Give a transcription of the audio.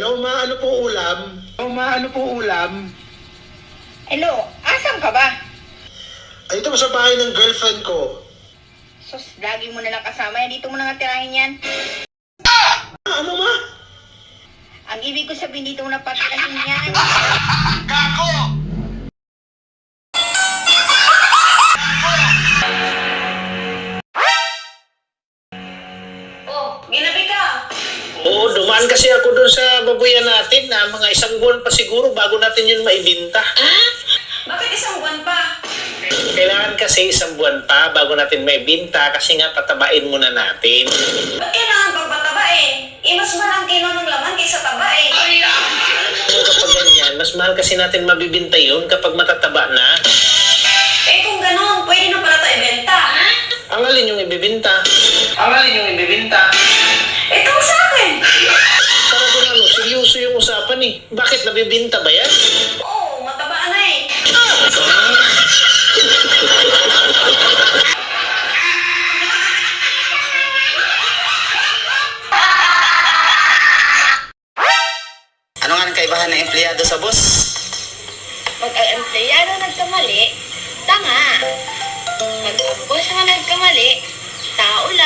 Ano po ulam? Ano po ulam? Hello, asan ka ba? Ay, ito sa bahay ng girlfriend ko. Sus, lagi mo na lang kasama yan. Dito mo na nga tirahin yan. Ano ma? Ang ibig ko sabihin, dito mo na patirahin yan. Kako! Oh, ginabi ka. Oo, dumaan kasi ako doon sa babuyan natin na mga isang buwan pa siguro bago natin yun maibinta. Bakit isang buwan pa? Kailangan kasi isang buwan pa bago natin maibinta kasi nga patabain muna natin. Ba't kailangan pagpataba eh? Mas mahal ang kilo ng laman kaysa taba eh. So kapag ganyan, mas mahal kasi natin mabibinta yun kapag matataba na. Eh kung ganon, pwede na pala ito ibenta. Ang alin yung ibibinta? Ito sa akin. Para kung ano, seryoso yung usapan eh. Bakit nabibinta ba yan? Oo, mataba na eh. Ano nga ang kaibahan ng empleyado sa boss? Pag ang empleyado nagkamali, tanga. Pag ang boss nga nagkamali, tao lang.